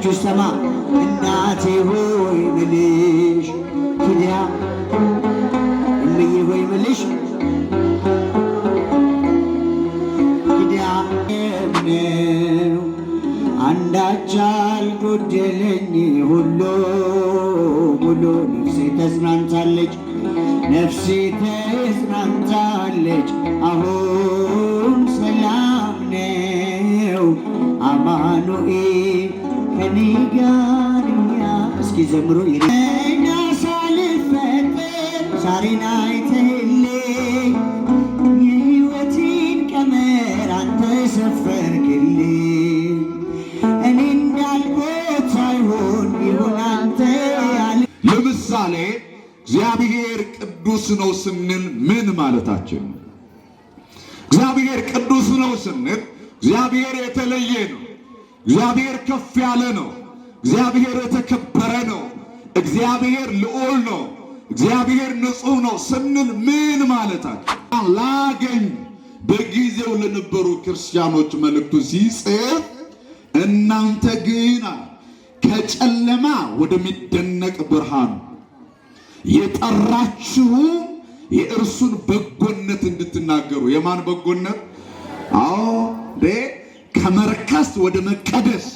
ድምፃችሁ ይሰማ። እናቴ ሆይ ምልሽ ኪዳ እምዬ ሆይ ምልሽ ኪዳ ነው አንዳች አልጎደለኝ ሁሉ ሙሉ ነፍሴ ተጽናንታለች ነፍሴ ተጽናንታለች አሁን ሰላም ነው አማኑኤል ከኔ ጋር እስኪ ዘምሩ እና ሳልፈጠር ዛሬን አይተህልኝ የሕይወቴን ቀመር አንተ ሰፈርክልኝ እኔ እንዳልኩት ሳይሆን ይሁን አንተ ያለ ለምሳሌ እግዚአብሔር ቅዱስ ነው ስንል ምን ማለታችን ነው? እግዚአብሔር ቅዱስ ነው ስንል እግዚአብሔር የተለየ ነው። እግዚአብሔር ከፍ ያለ ነው። እግዚአብሔር የተከበረ ነው። እግዚአብሔር ልዑል ነው። እግዚአብሔር ንጹሕ ነው ስንል ምን ማለታችን? ላገኝ በጊዜው ለነበሩ ክርስቲያኖች መልእክቱ ሲጽፍ እናንተ ግን ከጨለማ ወደሚደነቅ ብርሃን የጠራችሁ የእርሱን በጎነት እንድትናገሩ። የማን በጎነት? ከመርከስ ወደ መቀደስ፣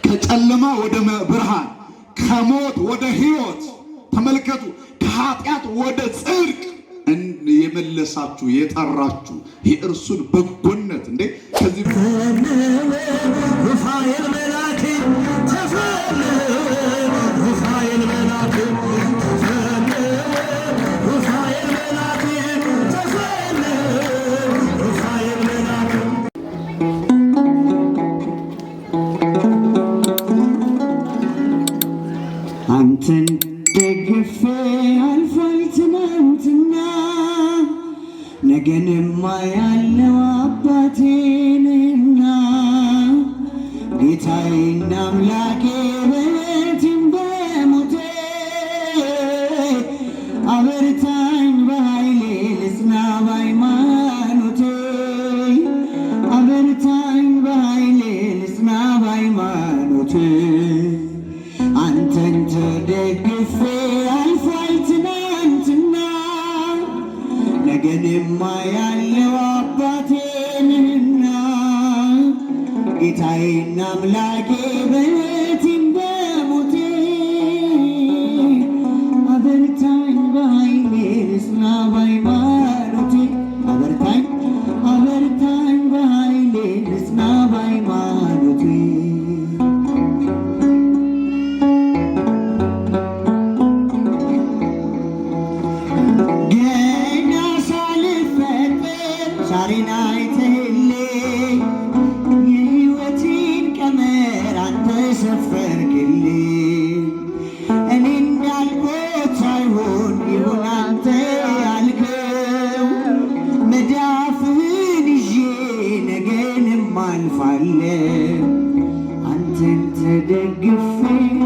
ከጨለማ ወደ ብርሃን፣ ከሞት ወደ ሕይወት። ተመልከቱ፣ ከኃጢአት ወደ ጽድቅ የመለሳችሁ የጠራችሁ የእርሱን በጎነት እንዴ ከዚህ ሩፋኤል መላክ ሩፋኤል መላክ አንተን ደግፌ አልፏል ትናንትና ነገንማ ያለው አባቴንና ጌታዬና አምላኬ በሕይወቴም በሞቴ አበርታኝ በኃይሌ ልጽና በሃይማኖቴ አበርታኝ በኃይሌ ልጽና በሃይማኖቴ አንተን ተደግፌ አልፏል ትናንትና ነገንማ ያለው አባቴንና ጌታዬና አምላኬ በሕይወቴም በሞቴ አበርታኝ በኃይሌ ልጽና በሃይማኖቴ አበርታኝ አበርታኝ በኃይሌ ልጽና በሃይማኖቴ ዛሬን አይተህልኝ የሕይወቴን ቀመር አንተ ሰፈርክልኝ እኔ እንዳልኩት ሳይሆን ይሁን አንተ ያልከው መዳፍህን ይዤ ነገንም አልፋለሁ አንተን ተደግፌ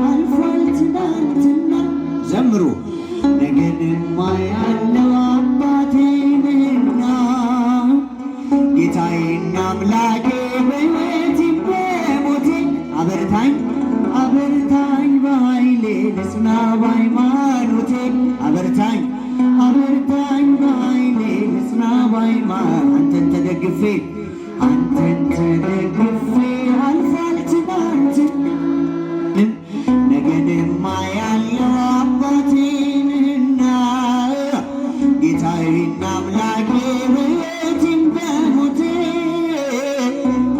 አልፏል ትናንትና ዘምሩ ነገንማ ያለው አባቴንና ጌታዬና አምላኬ በሕይወቴም በሞቴ አበርታኝ አበርታኝ በኃይሌ ልጽና በሃይማኖቴ አበርታኝ አበርታኝ በኃይሌ ልጽና በሃይማኖቴ አንተን ተደግፌ አልፏል ትናንትና ነገንማ ያለው አባቴንና ጌታዬና አምላኬ በሕይወቴም በሞቴ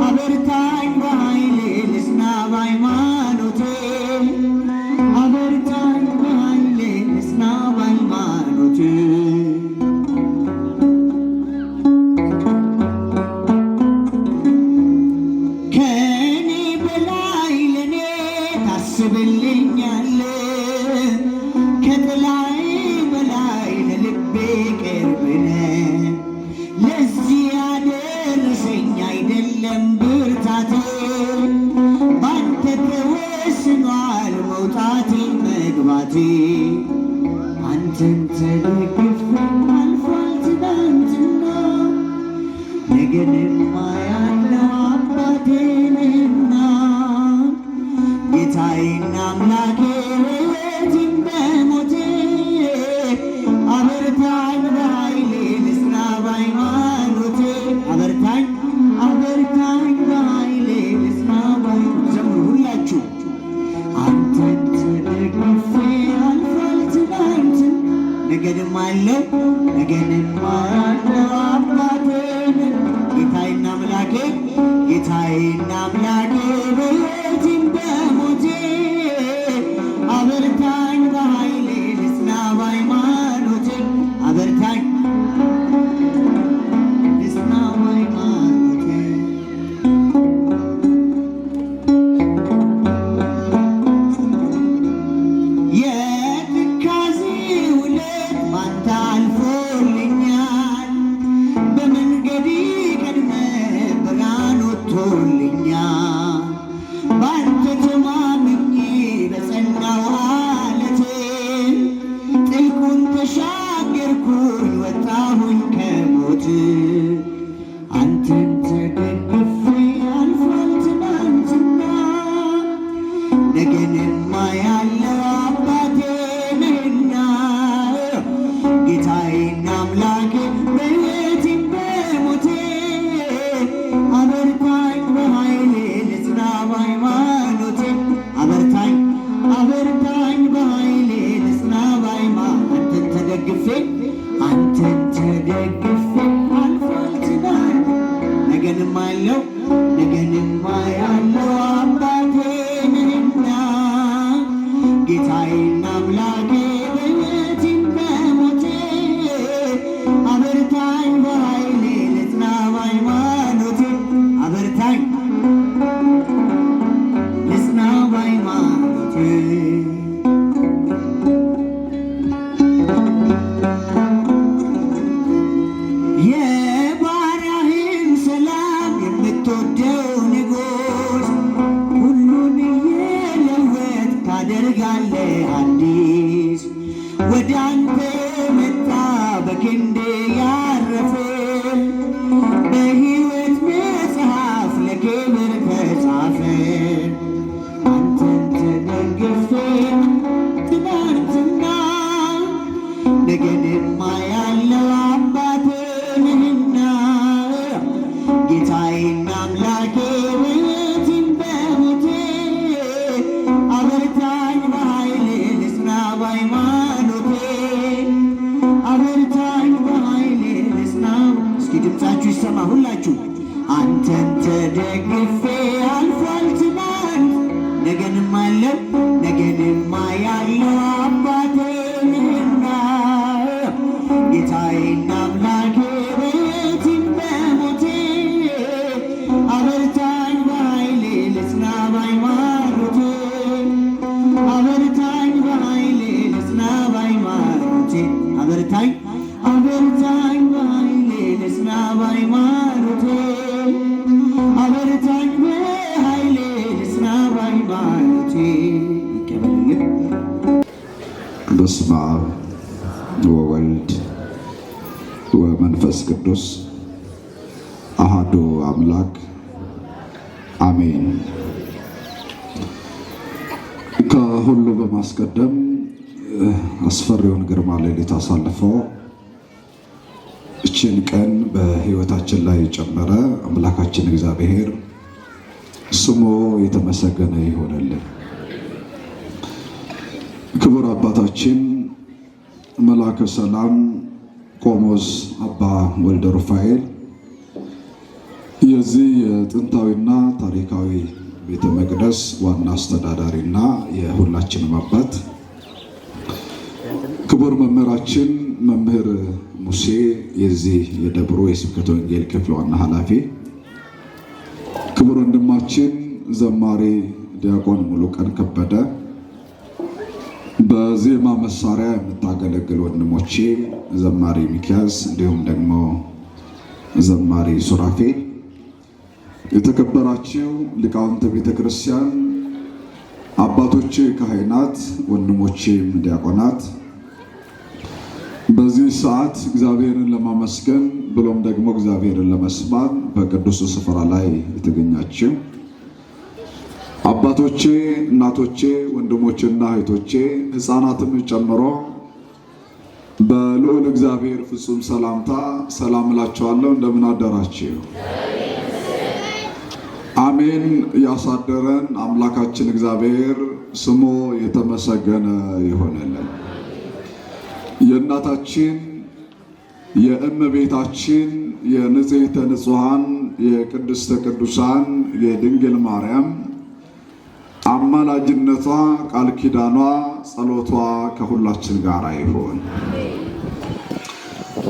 አበርታኝ በኃይሌ ልጽና በሃይማኖቴ አበርታኝ በኃይሌ ልጽና በሃይማኖቴ ከእኔ በላይ ለእኔ ታስብልኛለህ ከጥላዬ በላይ ለልቤ ቅርብ ነህ ለዚህ ያደረሰኝ አይደለም ብርታቴ ባንተ ተወስኗል መውጣቴ መግባቴ አንተን ተደግፌ አልፏል ትናንትና ነገንማ ያለው አባቴንና ጌታዬና አምላኬ በሕይወቴም በሞቴ አበርታኝ በኃይሌ ልጽና በሃይማኖቴ አበርታኝ በኃይሌ ልጽና በሃይማኖቴ ዘምሩ ሁላችሁ አንተን ተደግፌ አልፏል ትናንትን ነገንም አለው አባቴን ጌታዬና አምላኬ በሕይወቴም በሞቴ አበርታኝ በኃይሌ ልጽና በሃይማኖቴ አበርታኝ ልጽና በሃይማኖቴ የትካዜ ውለት ማታ አልፎልኛል በመንገዴ ቀድመህ ብርሃን ወጥቶልኛል በአንተ ተማምኜ በጸናው ዓለቴ ጥልቁን ተሻገርኩኝ ወጣሁኝ ከሞት አንተን ተደግፌ አልፏል ትናንትና ነገንማ ያለው አባቴ ነህና ጌታዬና አምላኬ በሕይወቴም በሞቴ አበርታኝ በኃይሌ ልጽና በሃይማኖቴ አበርታኝ በኃይሌ ልጽና በሃይማኖቴ አንተን ተደግፌ አልፏል ትናንት ነገንማ ያለው አባቴ ነህና ጌታዬና አምላኬ በሕይወቴም በሞቴ አበርታኝ በኃይሌ ልጽና በሃይማኖቴ አበርታኝ ልጽና በሃይማኖቴ የባሪያህን ሰላም የምትወደው ንጉሥ ሁሉን እየለወጥክ ታደርጋለህ አዲስ ወደ አንተ መጣ በክንዴ ያረፈ በሕይወት መጽሐፍ ለክብር ተጻፈ አንተን ተደግፌ ትናንትና ነገንማ ያለው አባቴ ነህና ጌታዬና አምላኬ በሕይወቴም በሞቴ አበርታኝ በኃይሌ ልጽና በሃይማኖቴ አበርታኝ በኃይሌ ልጽና እስኪ ድምፃችሁ ይሰማ ሁላችሁ አንተን ተደግፌ አልፏል ትናንት ነገንማ ያለው አባቴ ነህና ጌታዬና አምላኬ በሕይወቴም በሞቴ አበርታኝ በኃይሌ ልጽና በሃይማኖቴ አበርታኝ በኃይሌ ልጽና በሃይማኖቴ አበርታኝ በኃይሌ ልጽና በሃይማኖቴ አበርታኝ በኃይሌ ልጽና በሃይማኖቴ ይቀበልልኝ። በስመ አብ ወወልድ ወመንፈስ ቅዱስ አሐዱ አምላክ አሜን። ከሁሉ በማስቀደም አስፈሪውን ግርማ ሌሊት አሳልፈው እችን ቀን በሕይወታችን ላይ ጨመረ አምላካችን እግዚአብሔር ስሙ የተመሰገነ ይሆንልን። ክቡር አባታችን መላከ ሰላም ቆሞስ አባ ወልደ ሩፋኤል የዚህ የጥንታዊና ታሪካዊ ቤተ መቅደስ ዋና አስተዳዳሪና የሁላችንም አባት ክቡር መምህራችን መምህር ሙሴ የዚህ የደብሮ የስብከተ ወንጌል ክፍል ዋና ኃላፊ፣ ክቡር ወንድማችን ዘማሪ ዲያቆን ሙሉቀን ከበደ፣ በዜማ መሳሪያ የምታገለግል ወንድሞቼ ዘማሪ ሚኪያስ እንዲሁም ደግሞ ዘማሪ ሱራፌ፣ የተከበራችሁ ሊቃውንተ ቤተ ክርስቲያን አባቶቼ ካህናት፣ ወንድሞቼም ዲያቆናት፣ በዚህ ሰዓት እግዚአብሔርን ለማመስገን ብሎም ደግሞ እግዚአብሔርን ለመስማት በቅዱስ ስፍራ ላይ የተገኛችሁ አባ አባቶቼ፣ እናቶቼ፣ ወንድሞቼና እህቶቼ ሕፃናትም ጨምሮ በልዑል እግዚአብሔር ፍጹም ሰላምታ ሰላም እላችኋለሁ። እንደምን አደራችሁ? አሜን። ያሳደረን አምላካችን እግዚአብሔር ስሙ የተመሰገነ ይሆንልን። የእናታችን የእመቤታችን የንጽሕተ ንጹሐን የቅድስተ ቅዱሳን የድንግል ማርያም አማላጅነቷ ቃል ኪዳኗ ጸሎቷ ከሁላችን ጋር ይሁን።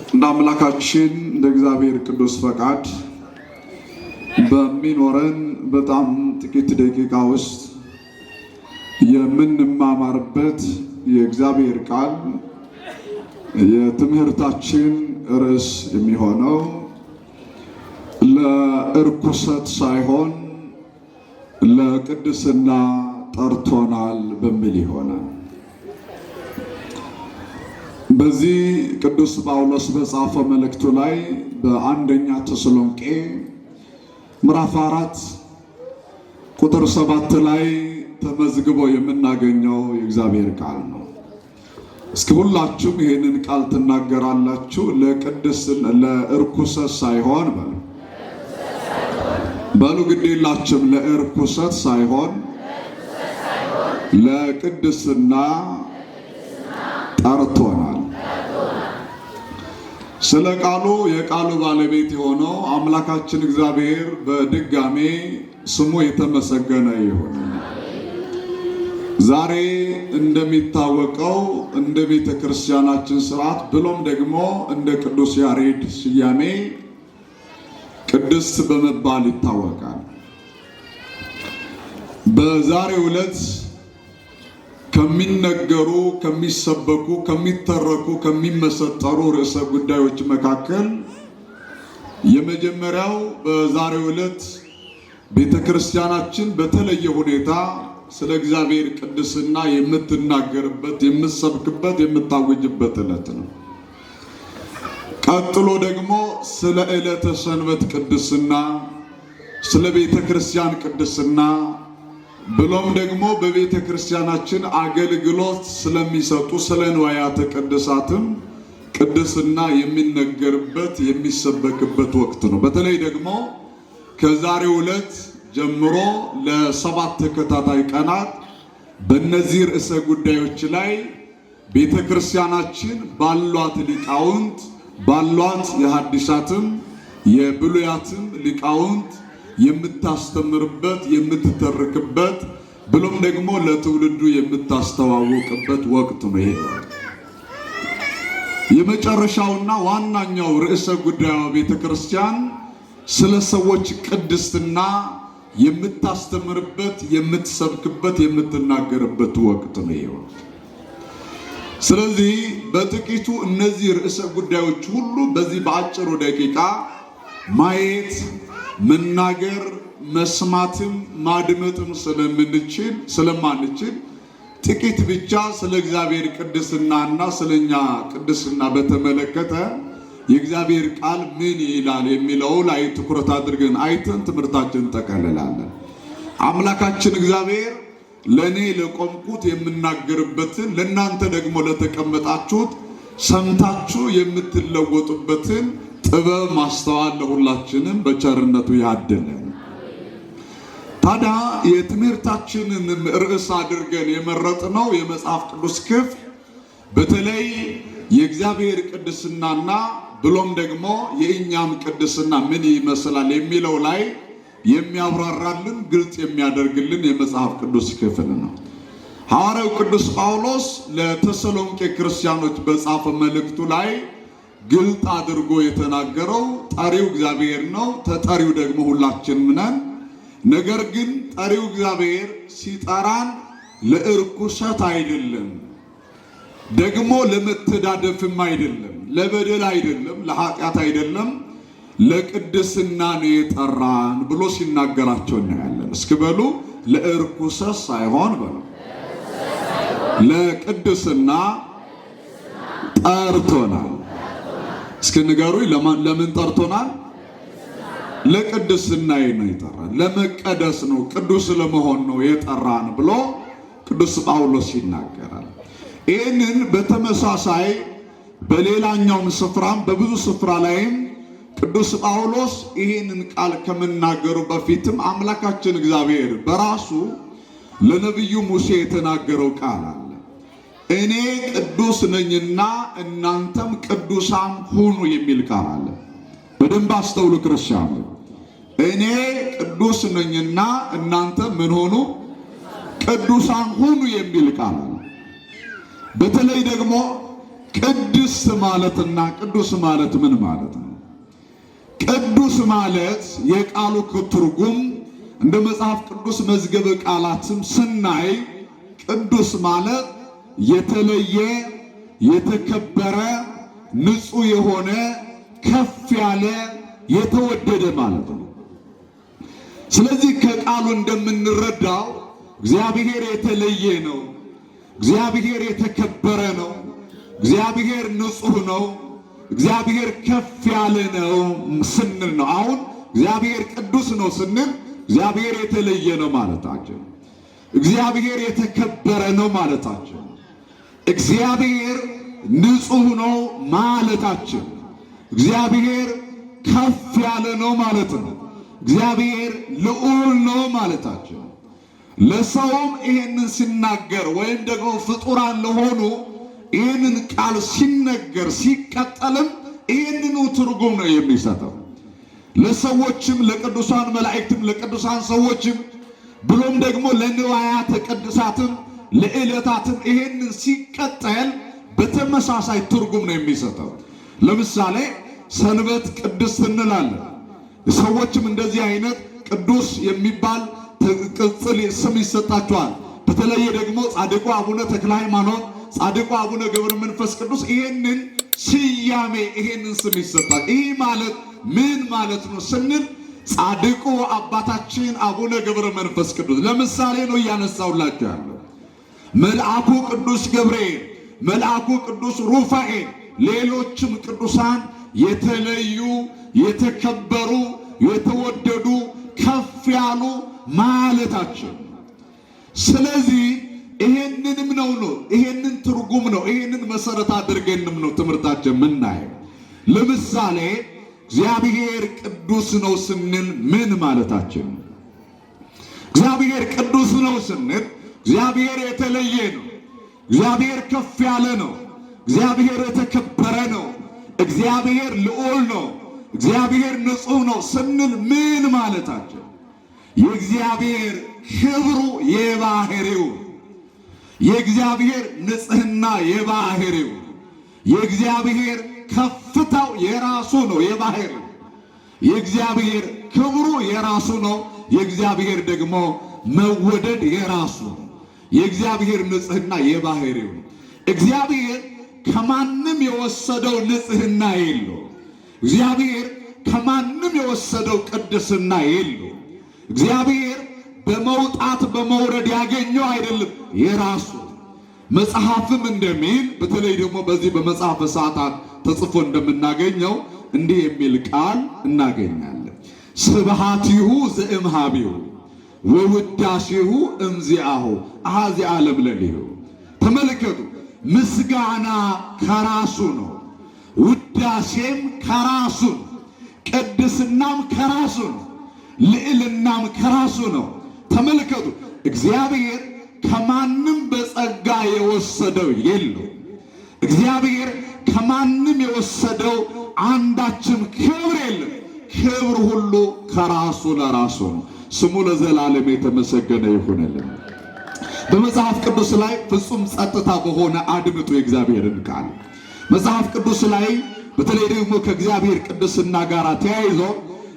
እንደ አምላካችን እንደ እግዚአብሔር ቅዱስ ፈቃድ በሚኖረን በጣም ጥቂት ደቂቃ ውስጥ የምንማማርበት የእግዚአብሔር ቃል የትምህርታችን ርዕስ የሚሆነው ለእርኩሰት ሳይሆን ለቅድስና ጠርቶናል በሚል ይሆናል። በዚህ ቅዱስ ጳውሎስ በጻፈው መልእክቱ ላይ በአንደኛ ተሰሎንቄ ምዕራፍ 4 ቁጥር 7 ላይ ተመዝግቦ የምናገኘው የእግዚአብሔር ቃል ነው። እስኪ ሁላችሁም ይህንን ቃል ትናገራላችሁ። ለእርኩሰት ሳይሆን በሉ ግዴላችሁም፣ ለእርኩሰት ሳይሆን ለቅድስና ጠርቶናል። ስለ ቃሉ የቃሉ ባለቤት የሆነው አምላካችን እግዚአብሔር በድጋሜ ስሙ የተመሰገነ ይሁን። ዛሬ እንደሚታወቀው እንደ ቤተ ክርስቲያናችን ስርዓት ብሎም ደግሞ እንደ ቅዱስ ያሬድ ስያሜ ቅድስት በመባል ይታወቃል። በዛሬው ዕለት ከሚነገሩ፣ ከሚሰበኩ፣ ከሚተረኩ፣ ከሚመሰጠሩ ርዕሰ ጉዳዮች መካከል የመጀመሪያው በዛሬው ዕለት ቤተ ክርስቲያናችን በተለየ ሁኔታ ስለ እግዚአብሔር ቅድስና የምትናገርበት፣ የምትሰብክበት፣ የምታወጅበት ዕለት ነው። ቀጥሎ ደግሞ ስለ ዕለተ ሰንበት ቅድስና፣ ስለ ቤተ ክርስቲያን ቅድስና ብሎም ደግሞ በቤተ ክርስቲያናችን አገልግሎት ስለሚሰጡ ስለ ንዋያተ ቅድሳትም ቅድስና የሚነገርበት የሚሰበክበት ወቅት ነው። በተለይ ደግሞ ከዛሬው ዕለት ጀምሮ ለ7 ተከታታይ ቀናት በእነዚህ ርዕሰ ጉዳዮች ላይ ቤተ ክርስቲያናችን ባሏት ሊቃውንት ባሏት የሐዲሳትም የብሉያትም ሊቃውንት የምታስተምርበት የምትተርክበት ብሎም ደግሞ ለትውልዱ የምታስተዋውቅበት ወቅት ነው። ይሄ የመጨረሻውና ዋናኛው ርዕሰ ጉዳዩ ቤተ ክርስቲያን ስለ ሰዎች ቅድስና የምታስተምርበት የምትሰብክበት የምትናገርበት ወቅት ነው ይሄ። ስለዚህ በጥቂቱ እነዚህ ርዕሰ ጉዳዮች ሁሉ በዚህ በአጭሩ ደቂቃ ማየት፣ መናገር፣ መስማትም ማድመጥም ስለማንችል ጥቂት ብቻ ስለ እግዚአብሔር ቅድስናና ስለኛ ቅድስና በተመለከተ የእግዚአብሔር ቃል ምን ይላል የሚለው ላይ ትኩረት አድርገን አይተን ትምህርታችንን ጠቀልላለን። አምላካችን እግዚአብሔር ለኔ ለቆምኩት የምናገርበትን ለናንተ ደግሞ ለተቀመጣችሁት ሰምታችሁ የምትለወጡበትን ጥበብ ማስተዋል ለሁላችንም በቸርነቱ ያድለን። ታዲያ የትምህርታችንን ርዕስ አድርገን የመረጥነው የመጽሐፍ ቅዱስ ክፍል በተለይ የእግዚአብሔር ቅድስናና ብሎም ደግሞ የእኛም ቅድስና ምን ይመስላል የሚለው ላይ የሚያብራራልን ግልጽ የሚያደርግልን የመጽሐፍ ቅዱስ ክፍል ነው። ሐዋርያው ቅዱስ ጳውሎስ ለተሰሎንቄ ክርስቲያኖች በጻፈ መልእክቱ ላይ ግልጥ አድርጎ የተናገረው ጠሪው እግዚአብሔር ነው፣ ተጠሪው ደግሞ ሁላችንም ነን። ነገር ግን ጠሪው እግዚአብሔር ሲጠራን ለእርኩሰት አይደለም፣ ደግሞ ለመተዳደፍም አይደለም፣ ለበደል አይደለም፣ ለኃጢአት አይደለም፣ ለቅድስና ነው የጠራን ብሎ ሲናገራቸው እናያለን። እስኪ በሉ ለእርኩሰት ሳይሆን በሉ ለቅድስና ጠርቶናል። እስኪ ንገሩኝ፣ ለምን ጠርቶናል? ለቅድስናዬ ነው የጠራን፣ ለመቀደስ ነው፣ ቅዱስ ለመሆን ነው የጠራን ብሎ ቅዱስ ጳውሎስ ይናገራል። ይህንን በተመሳሳይ በሌላኛውም ስፍራም በብዙ ስፍራ ላይም ቅዱስ ጳውሎስ ይህንን ቃል ከመናገሩ በፊትም አምላካችን እግዚአብሔር በራሱ ለነቢዩ ሙሴ የተናገረው ቃል አለ። እኔ ቅዱስ ነኝና እናንተም ቅዱሳን ሁኑ የሚል ቃል አለ። በደንብ አስተውሉ ክርስቲያኖች። እኔ ቅዱስ ነኝና እናንተ ምን ሆኑ? ቅዱሳን ሁኑ የሚል ቃል አለ። በተለይ ደግሞ ቅዱስ ማለትና ቅዱስ ማለት ምን ማለት ነው? ቅዱስ ማለት የቃሉ ትርጉም እንደ መጽሐፍ ቅዱስ መዝገበ ቃላትም ስናይ ቅዱስ ማለት የተለየ፣ የተከበረ፣ ንጹሕ የሆነ፣ ከፍ ያለ፣ የተወደደ ማለት ነው። ስለዚህ ከቃሉ እንደምንረዳው እግዚአብሔር የተለየ ነው፣ እግዚአብሔር የተከበረ ነው፣ እግዚአብሔር ንጹሕ ነው፣ እግዚአብሔር ከፍ ያለ ነው ስንል ነው። አሁን እግዚአብሔር ቅዱስ ነው ስንል እግዚአብሔር የተለየ ነው ማለታችን፣ እግዚአብሔር የተከበረ ነው ማለታችን፣ እግዚአብሔር ንጹሕ ነው ማለታችን፣ እግዚአብሔር ከፍ ያለ ነው ማለት ነው፣ እግዚአብሔር ልዑል ነው ማለታችን። ለሰውም ይሄንን ሲናገር ወይም ደግሞ ፍጡራን ለሆኑ ይህንን ቃል ሲነገር ሲቀጠልም ይህንኑ ትርጉም ነው የሚሰጠው። ለሰዎችም ለቅዱሳን መላእክትም ለቅዱሳን ሰዎችም ብሎም ደግሞ ለንዋያተ ቅድሳትም ለዕለታትም ይህንን ሲቀጠል በተመሳሳይ ትርጉም ነው የሚሰጠው። ለምሳሌ ሰንበት ቅድስት እንላለን። ሰዎችም እንደዚህ አይነት ቅዱስ የሚባል ቅጽል ስም ይሰጣቸዋል። በተለየ ደግሞ ጻድቁ አቡነ ተክለ ሃይማኖት፣ ጻድቁ አቡነ ገብረ መንፈስ ቅዱስ ይሄንን ስያሜ ይሄንን ስም ይሰጣል። ይህ ማለት ምን ማለት ነው ስንል ጻድቁ አባታችን አቡነ ገብረ መንፈስ ቅዱስ ለምሳሌ ነው እያነሳውላችሁ ያለው። መልአኩ ቅዱስ ገብርኤል፣ መልአኩ ቅዱስ ሩፋኤል፣ ሌሎችም ቅዱሳን የተለዩ፣ የተከበሩ፣ የተወደዱ፣ ከፍ ያሉ ማለታችን። ስለዚህ ይሄንንም ነው ይሄንን ትርጉም ነው ይሄንን መሰረት አድርገንም ነው ትምህርታችን ምናየው። ለምሳሌ እግዚአብሔር ቅዱስ ነው ስንል ምን ማለታችን? እግዚአብሔር ቅዱስ ነው ስንል እግዚአብሔር የተለየ ነው፣ እግዚአብሔር ከፍ ያለ ነው፣ እግዚአብሔር የተከበረ ነው፣ እግዚአብሔር ልዑል ነው፣ እግዚአብሔር ንጹሕ ነው ስንል ምን ማለታችን? የእግዚአብሔር ክብሩ የባህሪው፣ የእግዚአብሔር ንጽሕና የባህሪው፣ የእግዚአብሔር ከፍታው የራሱ ነው የባህሪው፣ የእግዚአብሔር ክብሩ የራሱ ነው፣ የእግዚአብሔር ደግሞ መወደድ የራሱ ነው፣ የእግዚአብሔር ንጽሕና የባህሪው። እግዚአብሔር ከማንም የወሰደው ንጽሕና የለው። እግዚአብሔር ከማንም የወሰደው ቅድስና የለው። እግዚአብሔር በመውጣት በመውረድ ያገኘው አይደለም፣ የራሱ። መጽሐፍም እንደሚል በተለይ ደግሞ በዚህ በመጽሐፈ ሰዓታት ተጽፎ እንደምናገኘው እንዲህ የሚል ቃል እናገኛለን። ስብሐቲሁ ዘእምሃቢሁ ወውዳሴሁ እምዚአሁ አሐዚ ዓለም ለሊሁ። ተመልከቱ፣ ምስጋና ከራሱ ነው፣ ውዳሴም ከራሱ ነው፣ ቅድስናም ከራሱ ነው፣ ልዕልናም ከራሱ ነው። ተመልከቱ፣ እግዚአብሔር ከማንም በጸጋ የወሰደው የለው። እግዚአብሔር ከማንም የወሰደው አንዳችም ክብር የለም። ክብር ሁሉ ከራሱ ለራሱ ነው። ስሙ ለዘላለም የተመሰገነ ይሁንልን። በመጽሐፍ ቅዱስ ላይ ፍጹም ጸጥታ በሆነ አድምጡ የእግዚአብሔርን ቃል። መጽሐፍ ቅዱስ ላይ በተለይ ደግሞ ከእግዚአብሔር ቅድስና ጋር ተያይዞ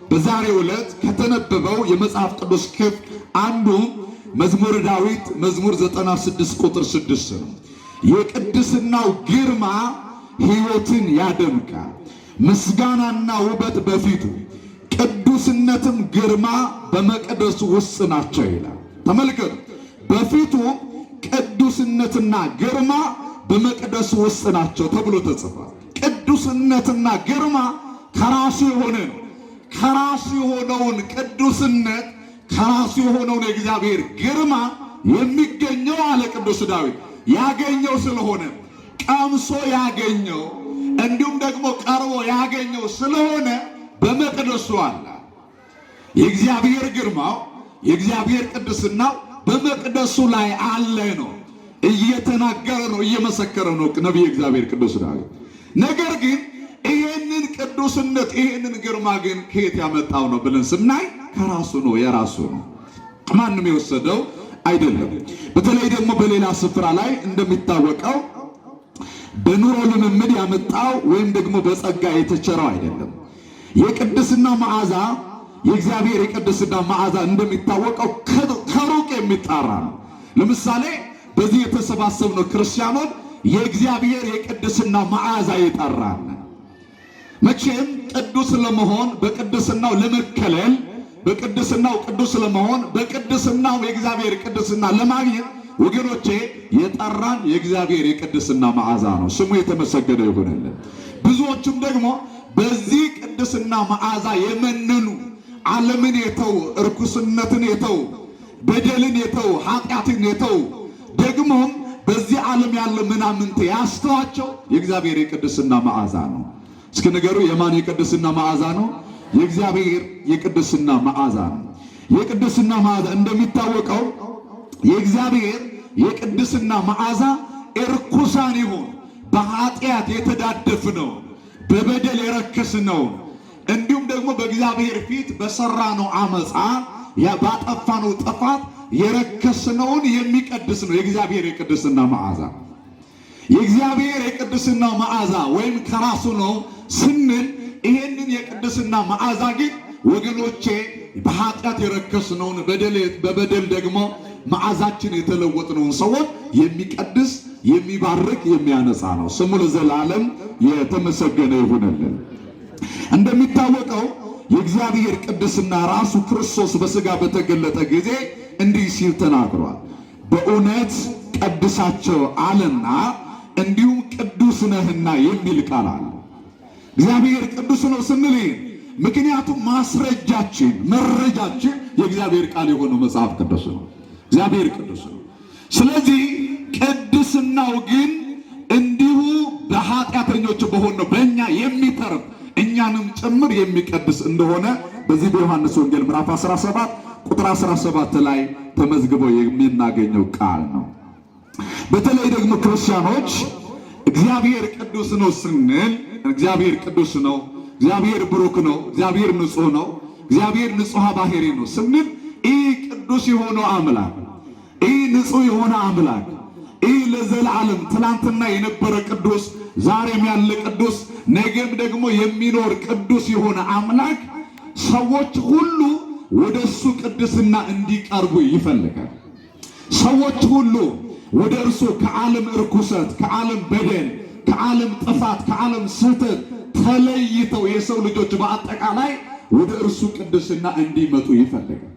በዛሬው ዕለት ከተነበበው የመጽሐፍ ቅዱስ ክፍል አንዱ መዝሙረ ዳዊት መዝሙር 96 ቁጥር 6 ነው። የቅድስናው ግርማ ሕይወትን ያደምቃል፣ ምስጋናና ውበት በፊቱ ቅዱስነትም ግርማ በመቅደሱ ውስጥ ናቸው ይላል። ተመልከቱ፣ በፊቱ ቅዱስነትና ግርማ በመቅደሱ ውስጥ ናቸው ተብሎ ተጽፏል። ቅዱስነትና ግርማ ከራሱ የሆነ ነው። ከራሱ የሆነውን ቅዱስነት ከራሱ የሆነውን የእግዚአብሔር ግርማ የሚገኘው አለ ቅዱስ ዳዊት ያገኘው ስለሆነ ቀምሶ ያገኘው እንዲሁም ደግሞ ቀርቦ ያገኘው ስለሆነ በመቅደሱ አለ። የእግዚአብሔር ግርማው የእግዚአብሔር ቅድስናው በመቅደሱ ላይ አለ ነው እየተናገረ ነው እየመሰከረ ነው ነቢየ እግዚአብሔር ቅዱስ ዳዊት። ነገር ግን ይሄንን ቅዱስነት ይሄንን ግርማ ግን ከየት ያመጣው ነው ብለን ስናይ ከራሱ ነው የራሱ ነው ማንም የወሰደው አይደለም። በተለይ ደግሞ በሌላ ስፍራ ላይ እንደሚታወቀው በኑሮ ልምምድ ያመጣው ወይም ደግሞ በጸጋ የተቸረው አይደለም። የቅድስና መዓዛ የእግዚአብሔር የቅድስና መዓዛ እንደሚታወቀው ከሩቅ የሚጣራ ነው። ለምሳሌ በዚህ የተሰባሰብነው ክርስቲያኖች የእግዚአብሔር የቅድስና መዓዛ ይጠራል። መቼም ቅዱስ ለመሆን በቅድስናው ለመከለል በቅድስናው ቅዱስ ለመሆን በቅድስናው የእግዚአብሔር ቅድስና ለማግኘት ወገኖቼ የጠራን የእግዚአብሔር የቅድስና መዓዛ ነው። ስሙ የተመሰገነ ይሁንልን። ብዙዎችም ደግሞ በዚህ ቅድስና መዓዛ የመነኑ ዓለምን የተው እርኩስነትን የተው በደልን የተው ኃጢአትን የተው ደግሞም በዚህ ዓለም ያለ ምናምንት ያስተዋቸው የእግዚአብሔር የቅድስና መዓዛ ነው። እስኪ ንገሩ የማን የቅድስና መዓዛ ነው? የእግዚአብሔር የቅድስና መዓዛ ነው። የቅድስና መዓዛ እንደሚታወቀው የእግዚአብሔር የቅድስና መዓዛ እርኩሳን ይሁን በኃጢአት የተዳደፍነው በበደል የረከስነው እንዲሁም ደግሞ በእግዚአብሔር ፊት በሰራነው አመፃ ባጠፋነው ጥፋት የረከስነውን የሚቀድስ ነው የእግዚአብሔር የቅድስና መዓዛ። የእግዚአብሔር የቅድስና መዓዛ ወይም ከራሱ ነው ስንል ይሄንን የቅድስና መዓዛ ግን ወገኖቼ በኃጢአት የረከስነውን በበደል ደግሞ መዓዛችን የተለወጥነውን ሰዎች የሚቀድስ የሚባርክ የሚያነጻ ነው። ስሙ ለዘላለም የተመሰገነ ይሁንልን። እንደሚታወቀው የእግዚአብሔር ቅድስና ራሱ ክርስቶስ በሥጋ በተገለጠ ጊዜ እንዲህ ሲል ተናግሯል። በእውነት ቀድሳቸው አለና እንዲሁም ቅዱስ ነህና የሚል ቃል አለ። እግዚአብሔር ቅዱስ ነው ስንል ምክንያቱም ማስረጃችን መረጃችን የእግዚአብሔር ቃል የሆነው መጽሐፍ ቅዱስ ነው። እግዚአብሔር ቅዱስ ነው። ስለዚህ ቅድስናው ግን እንዲሁ በኃጢአተኞች በሆነው በእኛ የሚተርፍ እኛንም ጭምር የሚቀድስ እንደሆነ በዚህ በዮሐንስ ወንጌል ምዕራፍ 17 ቁጥር 17 ላይ ተመዝግቦ የሚናገኘው ቃል ነው። በተለይ ደግሞ ክርስቲያኖች እግዚአብሔር ቅዱስ ነው ስንል እግዚአብሔር ቅዱስ ነው፣ እግዚአብሔር ብሩክ ነው፣ እግዚአብሔር ንጹህ ነው፣ እግዚአብሔር ንጹህ ባህሪ ነው ስንል ይህ ቅዱስ የሆነው አምላክ ይህ ንጹህ የሆነ አምላክ ይህ ለዘላለም ትላንትና የነበረ ቅዱስ ዛሬም ያለ ቅዱስ ነገም ደግሞ የሚኖር ቅዱስ የሆነ አምላክ ሰዎች ሁሉ ወደሱ ቅድስና እንዲቀርቡ ይፈልጋል። ሰዎች ሁሉ ወደ እርሱ ከዓለም እርኩሰት፣ ከዓለም በደል፣ ከዓለም ጥፋት፣ ከዓለም ስህተት ተለይተው የሰው ልጆች በአጠቃላይ ወደ እርሱ ቅድስና እንዲመጡ ይፈልጋል።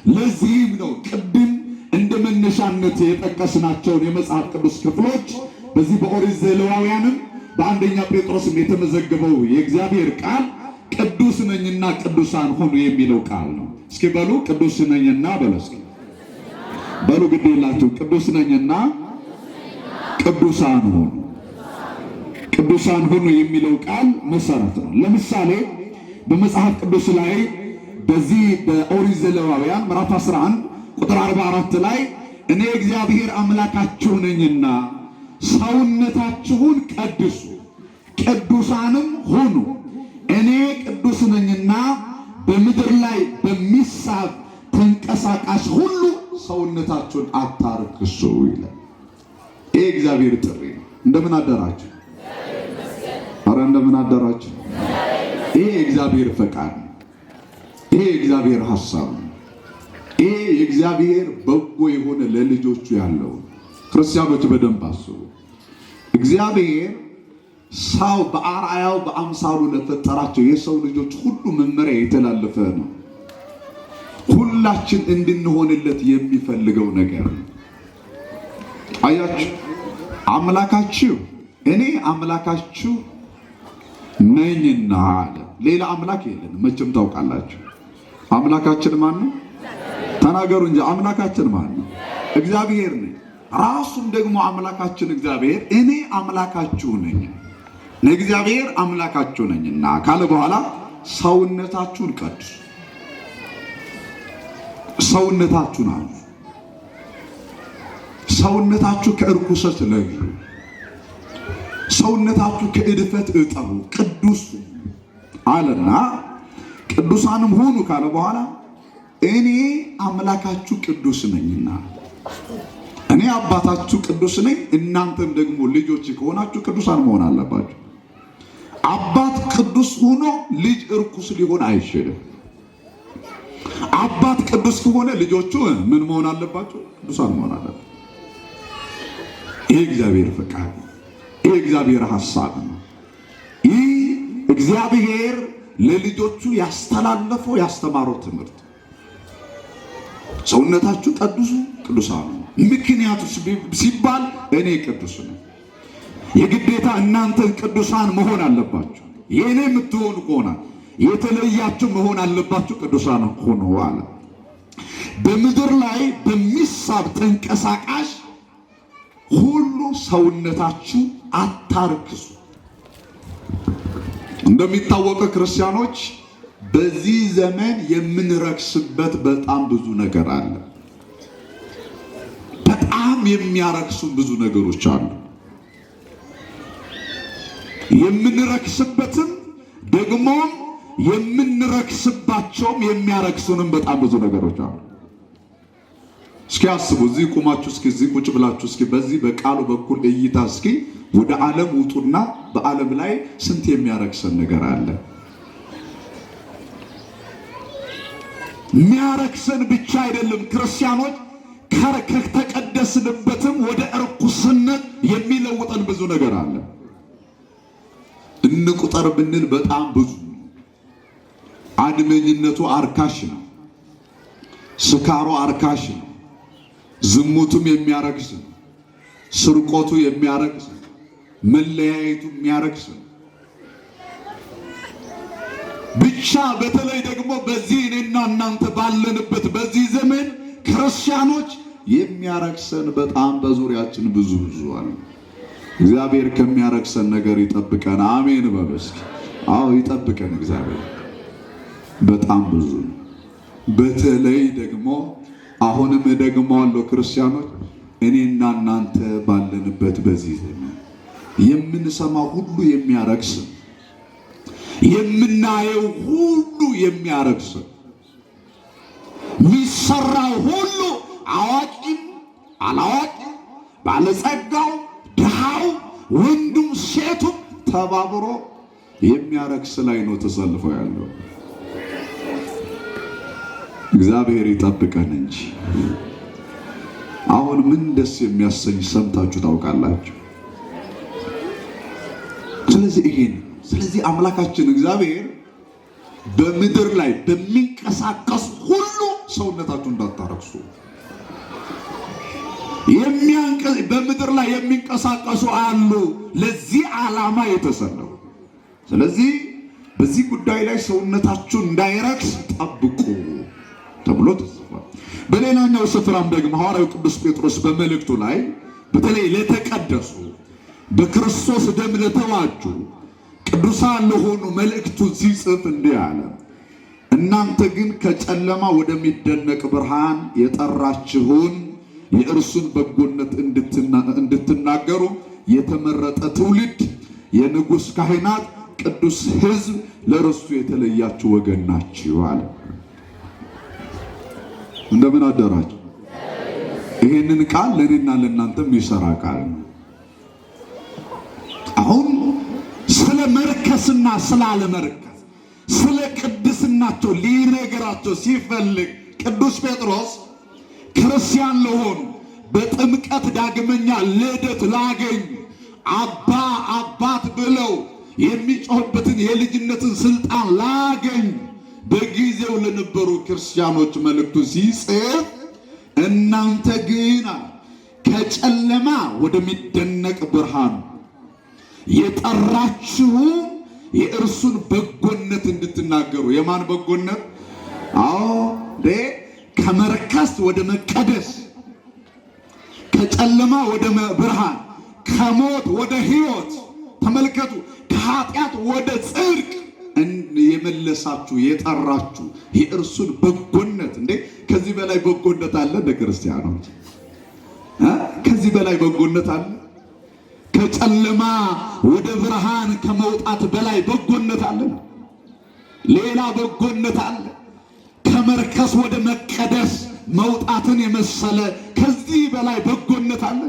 ለዚህም ነው ቅድም እንደ መነሻነት የጠቀስናቸውን የመጽሐፍ ቅዱስ ክፍሎች በዚህ በኦሪት ዘሌዋውያንም በአንደኛ ጴጥሮስም የተመዘገበው የእግዚአብሔር ቃል ቅዱስ ነኝና ቅዱሳን ሁኑ የሚለው ቃል ነው። እስኪ በሉ ቅዱስ ነኝና በሉ እስኪ በሉ ግድ የላችሁ ቅዱስ ነኝና ቅዱሳን ሁኑ። ቅዱሳን ሁኑ የሚለው ቃል መሰረት ነው። ለምሳሌ በመጽሐፍ ቅዱስ ላይ በዚህ በኦሪት ዘሌዋውያን ምዕራፍ 11 ቁጥር 44 ላይ እኔ እግዚአብሔር አምላካችሁ ነኝና ሰውነታችሁን ቀድሱ ቅዱሳንም ሁኑ እኔ ቅዱስ ነኝና በምድር ላይ በሚሳብ ተንቀሳቃሽ ሁሉ ሰውነታችሁን አታርክሱ ይላል። ይሄ እግዚአብሔር ጥሪ ነው። እንደምን አደራችሁ? ኧረ እንደምን አደራችሁ? ይሄ እግዚአብሔር ፈቃድ ነው። ይሄ እግዚአብሔር ሐሳብ ነው። ይሄ የእግዚአብሔር በጎ የሆነ ለልጆቹ ያለው ክርስቲያኖች በደንብ አስቡ። እግዚአብሔር ሰው በአርአያው በአምሳሉ ለፈጠራቸው የሰው ልጆች ሁሉ መመሪያ የተላለፈ ነው። ሁላችን እንድንሆንለት የሚፈልገው ነገር ነው። አያችሁ አምላካችሁ እኔ አምላካችሁ ነኝና አለ። ሌላ አምላክ የለን። መቼም ታውቃላችሁ። አምላካችን ማን ነው? ተናገሩ እንጂ አምላካችን ማን ነው? እግዚአብሔር ነው። ራሱም ደግሞ አምላካችን እግዚአብሔር እኔ አምላካችሁ ነኝ፣ እግዚአብሔር አምላካችሁ ነኝና ካለ በኋላ ሰውነታችሁን ቀድሱ፣ ሰውነታችሁን አሉ፣ ሰውነታችሁ ከእርኩሰት ለዩ፣ ሰውነታችሁ ከእድፈት እጠቡ፣ ቅዱስ አለና ቅዱሳንም ሁኑ ካለ በኋላ እኔ አምላካችሁ ቅዱስ ነኝና እኔ አባታችሁ ቅዱስ ነኝ፣ እናንተም ደግሞ ልጆች ከሆናችሁ ቅዱሳን መሆን አለባችሁ። አባት ቅዱስ ሆኖ ልጅ እርኩስ ሊሆን አይችልም። አባት ቅዱስ ከሆነ ልጆቹ ምን መሆን አለባቸው? ቅዱሳን መሆን አለባቸው። ይሄ እግዚአብሔር ፈቃድ፣ ይሄ እግዚአብሔር ሐሳብ ነው። ይህ እግዚአብሔር ለልጆቹ ያስተላለፈው ያስተማረው ትምህርት ሰውነታችሁ ቀድሱ ቅዱሳን ነው። ምክንያቱ ሲባል እኔ ቅዱስ ነኝ። የግዴታ እናንተን ቅዱሳን መሆን አለባችሁ። የእኔ የምትሆኑ ከሆነ የተለያችሁ መሆን አለባችሁ፣ ቅዱሳን ሆኖ አለ። በምድር ላይ በሚሳብ ተንቀሳቃሽ ሁሉ ሰውነታችሁ አታርክሱ። እንደሚታወቀው ክርስቲያኖች በዚህ ዘመን የምንረክስበት በጣም ብዙ ነገር አለ። በጣም የሚያረክሱ ብዙ ነገሮች አሉ። የምንረክስበትም ደግሞ የምንረክስባቸውም የሚያረክሱንም በጣም ብዙ ነገሮች አሉ። እስኪ አስቡ። እዚህ ቁማችሁ እስኪ እዚህ ቁጭ ብላችሁ እስኪ በዚህ በቃሉ በኩል እይታ እስኪ ወደ ዓለም ውጡና በዓለም ላይ ስንት የሚያረክሰን ነገር አለ። የሚያረክሰን ብቻ አይደለም፣ ክርስቲያኖች ከተቀደስንበትም ወደ እርኩስነት የሚለውጠን ብዙ ነገር አለ። እንቁጠር ብንል በጣም ብዙ። አድመኝነቱ አርካሽ ነው። ስካሩ አርካሽ ነው። ዝሙቱም የሚያረክስ ነው። ስርቆቱ የሚያረክስ ነው። መለያየቱ የሚያረክስ ነው። ብቻ በተለይ ደግሞ በዚህ እኔና እናንተ ባለንበት በዚህ ዘመን ክርስቲያኖች የሚያረክሰን በጣም በዙሪያችን ብዙ አለ። እግዚአብሔር ከሚያረክሰን ነገር ይጠብቀን። አሜን በሉ እስኪ። አዎ ይጠብቀን እግዚአብሔር። በጣም ብዙ በተለይ ደግሞ አሁንም ደግሞ አለው ክርስቲያኖች እኔና እናንተ ባለንበት በዚህ ዘመን የምንሰማው ሁሉ የሚያረክስ፣ የምናየው ሁሉ የሚያረክስ፣ የሚሰራው ሁሉ አዋቂም አላዋቂም፣ ባለጸጋው ድሃው፣ ወንዱም ሴቱም ተባብሮ የሚያረክስ ላይ ነው ተሰልፈው ያለው። እግዚአብሔር ይጠብቀን እንጂ አሁን ምን ደስ የሚያሰኝ ሰምታችሁ ታውቃላችሁ? ስለዚህ አምላካችን እግዚአብሔር በምድር ላይ በሚንቀሳቀሱ ሁሉ ሰውነታችሁ እንዳታረክሱ፣ በምድር ላይ የሚንቀሳቀሱ አሉ ለዚህ ዓላማ የተሰለፉ። ስለዚህ በዚህ ጉዳይ ላይ ሰውነታችሁ እንዳይረክስ ጠብቁ ተብሎ ተጽፏል። በሌላኛው ስፍራም ደግሞ ሐዋርያው ቅዱስ ጴጥሮስ በመልእክቱ ላይ በተለይ ለተቀደሱ በክርስቶስ ደም ለተዋጁ ቅዱሳን ለሆኑ መልእክቱን ሲጽፍ እንዲህ አለ። እናንተ ግን ከጨለማ ወደሚደነቅ ብርሃን የጠራችሁን የእርሱን በጎነት እንድትናገሩ የተመረጠ ትውልድ፣ የንጉሥ ካህናት፣ ቅዱስ ሕዝብ፣ ለእርሱ የተለያችሁ ወገን ናችሁ አለ። እንደምን አደራችሁ? ይሄንን ቃል ለእኔና ለእናንተም የሚሰራ ቃል ነው። አሁን ስለ መርከስና ስላለመርከስ ስለ ቅድስናቸው ሊነገራቸው ሲፈልግ ቅዱስ ጴጥሮስ ክርስቲያን ለሆኑ በጥምቀት ዳግመኛ ልደት ላገኙ አባት ብለው የሚጮህበትን የልጅነትን ስልጣን ላገኙ በጊዜው ለነበሩ ክርስቲያኖች መልእክቱን ሲጽፍ እናንተ ግን ከጨለማ ወደሚደነቅ ብርሃን የጠራችሁ የእርሱን በጎነት እንድትናገሩ። የማን በጎነት? አዎ ከመርከስ ወደ መቀደስ፣ ከጨለማ ወደ ብርሃን፣ ከሞት ወደ ሕይወት። ተመልከቱ፣ ከኃጢአት ወደ ጽድቅ የመለሳችሁ የጠራችሁ የእርሱን በጎነት። እንዴ ከዚህ በላይ በጎነት አለ? እንደ ክርስቲያኖች ከዚህ በላይ በጎነት አለ? ከጨለማ ወደ ብርሃን ከመውጣት በላይ በጎነት አለ? ሌላ በጎነት አለ? ከመርከስ ወደ መቀደስ መውጣትን የመሰለ ከዚህ በላይ በጎነት አለ?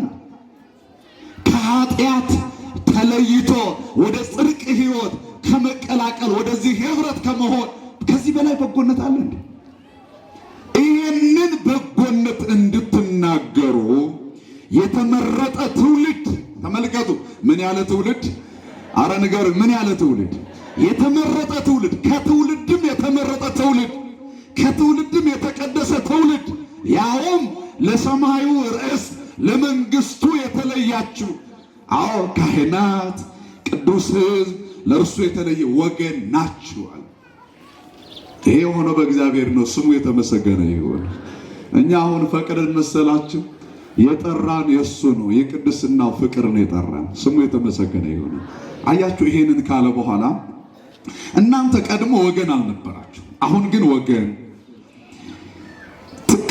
ከኃጢአት ተለይቶ ወደ ጽድቅ ሕይወት ከመቀላቀል ወደዚህ ህብረት ከመሆን ከዚህ በላይ በጎነት አለ እንዴ? ይህንን በጎነት እንድትናገሩ የተመረጠ ትውልድ። ተመልከቱ፣ ምን ያለ ትውልድ? አረ ንገሩ፣ ምን ያለ ትውልድ? የተመረጠ ትውልድ፣ ከትውልድም የተመረጠ ትውልድ፣ ከትውልድም የተቀደሰ ትውልድ፣ ያውም ለሰማዩ ርዕስ ለመንግስቱ የተለያችሁ። አዎ ካህናት፣ ቅዱስ ሕዝብ፣ ለእርሱ የተለየ ወገን ናችኋል። ይሄ የሆነው በእግዚአብሔር ነው። ስሙ የተመሰገነ ይሁን። እኛ አሁን ፈቅደን መሰላችሁ? የጠራን የእሱ ነው። የቅድስናው ፍቅር ነው የጠራን። ስሙ የተመሰገነ ይሁን። አያችሁ፣ ይሄንን ካለ በኋላ እናንተ ቀድሞ ወገን አልነበራችሁ፣ አሁን ግን ወገን።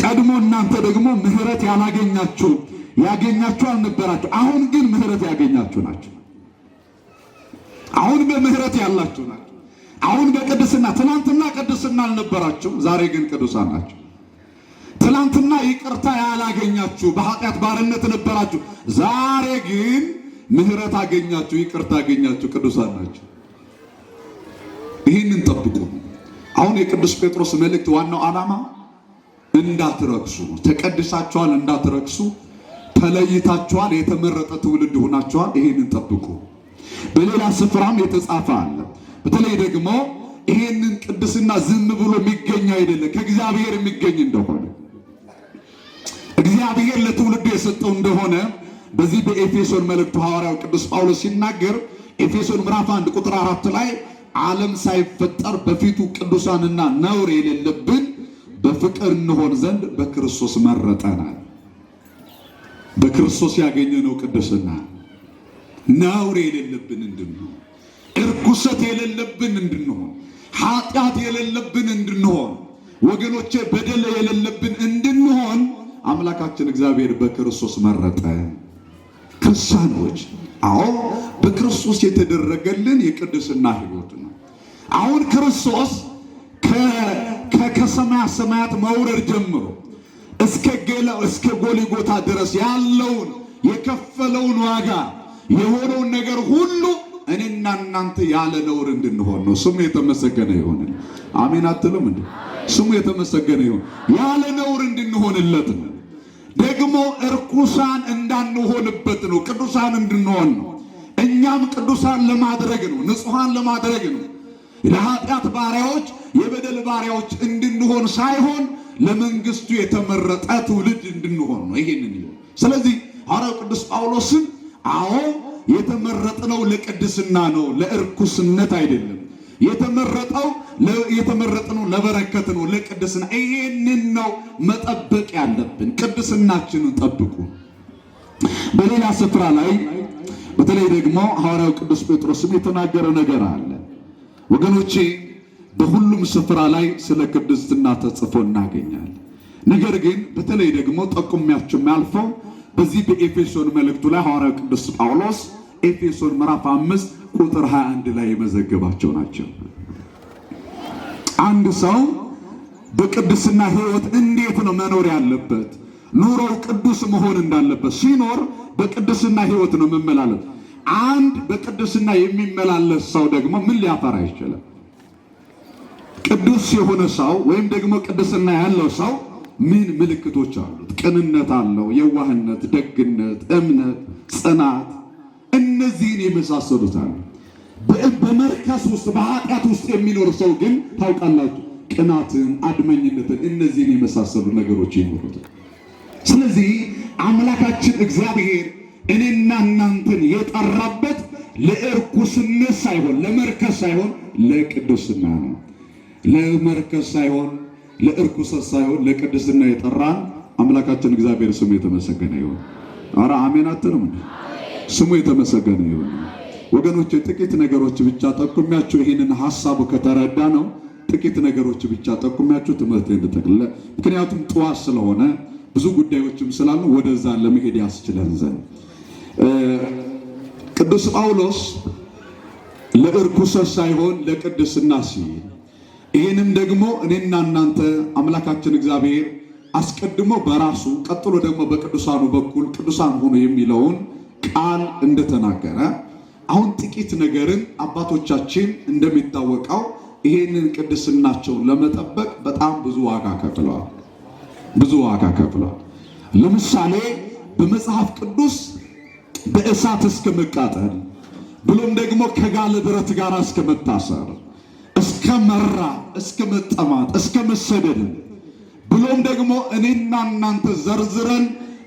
ቀድሞ እናንተ ደግሞ ምሕረት ያላገኛችሁ ያገኛችሁ አልነበራችሁ፣ አሁን ግን ምሕረት ያገኛችሁ ናችሁ። አሁን በምህረት ያላችሁ ናችሁ። አሁን በቅድስና። ትናንትና ቅድስና አልነበራችሁ፣ ዛሬ ግን ቅዱሳን ናችሁ። ትናንትና ይቅርታ ያላገኛችሁ በኃጢአት ባርነት ነበራችሁ፣ ዛሬ ግን ምህረት አገኛችሁ፣ ይቅርታ አገኛችሁ፣ ቅዱሳን ናችሁ። ይህንን ጠብቁ። አሁን የቅዱስ ጴጥሮስ መልእክት ዋናው ዓላማ እንዳትረክሱ ነው። ተቀድሳችኋል፣ እንዳትረክሱ ተለይታችኋል፣ የተመረጠ ትውልድ ሆናችኋል። ይህንን ጠብቁ። በሌላ ስፍራም የተጻፈ አለ። በተለይ ደግሞ ይሄንን ቅድስና ዝም ብሎ የሚገኝ አይደለም፣ ከእግዚአብሔር የሚገኝ እንደሆነ እግዚአብሔር ለትውልዱ የሰጠው እንደሆነ በዚህ በኤፌሶን መልእክቱ ሐዋርያው ቅዱስ ጳውሎስ ሲናገር ኤፌሶን ምዕራፍ 1 ቁጥር 4 ላይ ዓለም ሳይፈጠር በፊቱ ቅዱሳንና ነውር የሌለብን በፍቅር እንሆን ዘንድ በክርስቶስ መረጠናል። በክርስቶስ ያገኘነው ቅድስና ነውር የሌለብን እንድንሆን፣ እርኩሰት የሌለብን እንድንሆን፣ ኃጢአት የሌለብን እንድንሆን፣ ወገኖቼ በደል የሌለብን እንድንሆን አምላካችን እግዚአብሔር በክርስቶስ መረጠ። ክርስቲያኖች፣ አዎ በክርስቶስ የተደረገልን የቅድስና ሕይወት ነው። አሁን ክርስቶስ ከሰማያ ሰማያት መውረድ ጀምሮ እስከ ጎልጎታ ድረስ ያለውን የከፈለውን ዋጋ የሆነውን ነገር ሁሉ እኔና እናንተ ያለ ነውር እንድንሆን ነው። ስሙ የተመሰገነ ይሁን። አሜን አትሉም እንዴ? ስሙ የተመሰገነ ይሁን። ያለ ነውር እንድንሆንለት ነው። ደግሞ እርኩሳን እንዳንሆንበት ነው። ቅዱሳን እንድንሆን ነው። እኛም ቅዱሳን ለማድረግ ነው። ንጹሃን ለማድረግ ነው። ለኃጢአት ባሪያዎች፣ የበደል ባሪያዎች እንድንሆን ሳይሆን ለመንግስቱ የተመረጠ ትውልድ እንድንሆን ነው። ይሄንን ይሁን። ስለዚህ ሐዋርያው ቅዱስ ጳውሎስም አዎ የተመረጥነው ለቅድስና ነው፣ ለእርኩስነት አይደለም። የተመረጥነው ለበረከት ነው፣ ለቅድስና። ይሄንን ነው መጠበቅ ያለብን። ቅድስናችንን ጠብቁ። በሌላ ስፍራ ላይ በተለይ ደግሞ ሐዋርያው ቅዱስ ጴጥሮስም የተናገረ ነገር አለ። ወገኖቼ በሁሉም ስፍራ ላይ ስለ ቅድስና ተጽፎ እናገኛለን። ነገር ግን በተለይ ደግሞ ጠቁሚያችሁ ያልፈው በዚህ በኤፌሶን መልእክቱ ላይ ሐዋርያው ቅዱስ ጳውሎስ ኤፌሶን ምዕራፍ 5 ቁጥር 21 ላይ የመዘገባቸው ናቸው። አንድ ሰው በቅድስና ሕይወት እንዴት ነው መኖር ያለበት? ኑሮው ቅዱስ መሆን እንዳለበት ሲኖር በቅድስና ሕይወት ነው መመላለስ። አንድ በቅድስና የሚመላለስ ሰው ደግሞ ምን ሊያፈራ ይችላል? ቅዱስ የሆነ ሰው ወይም ደግሞ ቅድስና ያለው ሰው ምን ምልክቶች አሉት? ቅንነት አለው፣ የዋህነት፣ ደግነት፣ እምነት፣ ጽናት፣ እነዚህን የመሳሰሉት አሉ። በመርከስ ውስጥ በኃጢአት ውስጥ የሚኖር ሰው ግን ታውቃላችሁ ቅናትን፣ አድመኝነትን፣ እነዚህን የመሳሰሉ ነገሮች ይኖሩታል። ስለዚህ አምላካችን እግዚአብሔር እኔና እናንተን የጠራበት ለእርኩስነት ሳይሆን ለመርከስ ሳይሆን ለቅድስና ነው። ለመርከስ ሳይሆን ለእርኩሰት ሳይሆን ለቅድስና የጠራን አምላካችን እግዚአብሔር ስሙ የተመሰገነ ይሁን። ኧረ አሜን አትሉም? ስሙ የተመሰገነ ይሁን። ወገኖች ጥቂት ነገሮች ብቻ ጠቁሚያችሁ ይህንን ሐሳቡ ከተረዳ ነው። ጥቂት ነገሮች ብቻ ጠቁሚያችሁ ትምህርት እንድጠቅልለ ምክንያቱም ጠዋት ስለሆነ ብዙ ጉዳዮችም ስላሉ ወደዛ ለመሄድ ያስችለን ዘንድ ቅዱስ ጳውሎስ ለእርኩሰት ሳይሆን ለቅድስና ሲል ይህንም ደግሞ እኔና እናንተ አምላካችን እግዚአብሔር አስቀድሞ በራሱ ቀጥሎ ደግሞ በቅዱሳኑ በኩል ቅዱሳን ሆኖ የሚለውን ቃል እንደተናገረ አሁን ጥቂት ነገርን አባቶቻችን እንደሚታወቀው ይሄንን ቅድስናቸውን ለመጠበቅ በጣም ብዙ ዋጋ ከፍለዋል። ብዙ ዋጋ ከፍለዋል። ለምሳሌ በመጽሐፍ ቅዱስ በእሳት እስከ መቃጠል ብሎም ደግሞ ከጋለ ብረት ጋር እስከ መታሰር እስከ መራብ እስከ መጠማት እስከ መሰደድ ብሎም ደግሞ እኔና እናንተ ዘርዝረን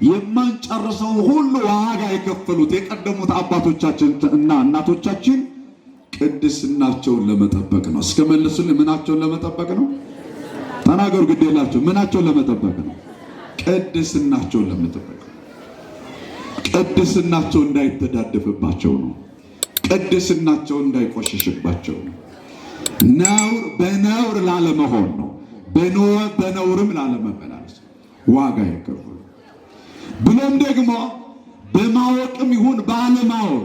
የማንጨርሰው ሁሉ ዋጋ የከፈሉት የቀደሙት አባቶቻችን እና እናቶቻችን ቅድስናቸውን ለመጠበቅ ነው። እስከ መልሱልኝ፣ ምናቸውን ለመጠበቅ ነው? ተናገሩ፣ ግድ የላቸው። ምናቸውን ለመጠበቅ ነው? ቅድስናቸውን ለመጠበቅ። ቅድስናቸው እንዳይተዳደፍባቸው ነው። ቅድስናቸው እንዳይቆሽሽባቸው ነው። ነውር በነውር ላለመሆን ነው። በነውርም ላለመመላለስ ዋጋ የከፈሉ ብሎም ደግሞ በማወቅም ይሁን ባለማወቅ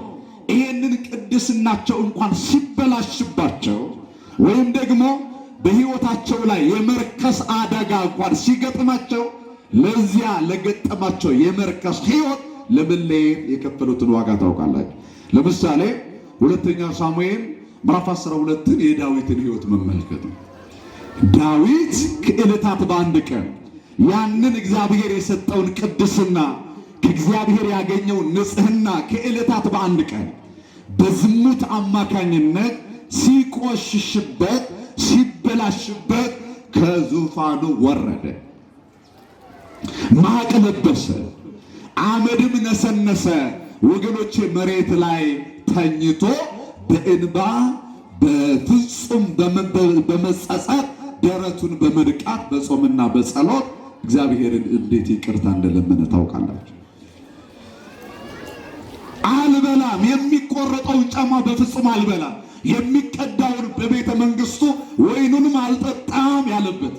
ይህንን ቅድስናቸው እንኳን ሲበላሽባቸው ወይም ደግሞ በሕይወታቸው ላይ የመርከስ አደጋ እንኳን ሲገጥማቸው ለዚያ ለገጠማቸው የመርከስ ሕይወት ለመለየት የከፈሉትን ዋጋ ታውቃላችሁ። ለምሳሌ ሁለተኛ ሳሙኤል ምዕራፍ 12 የዳዊትን ሕይወት መመልከት ነው። ዳዊት ከዕለታት በአንድ ቀን ያንን እግዚአብሔር የሰጠውን ቅድስና ከእግዚአብሔር ያገኘው ንጽሕና ከዕለታት በአንድ ቀን በዝሙት አማካኝነት ሲቆሽሽበት ሲበላሽበት ከዙፋኑ ወረደ፣ ማቅ ለበሰ፣ አመድም ነሰነሰ። ወገኖቼ መሬት ላይ ተኝቶ በእንባ በፍጹም በመጸጸት ደረቱን በመድቃት በጾምና በጸሎት እግዚአብሔርን እንዴት ይቅርታ እንደለመነ ታውቃላችሁ። አልበላም፣ የሚቆረጠውን ጫማ በፍጹም አልበላም፣ የሚቀዳውን በቤተ መንግስቱ ወይኑንም አልጠጣም ያለበት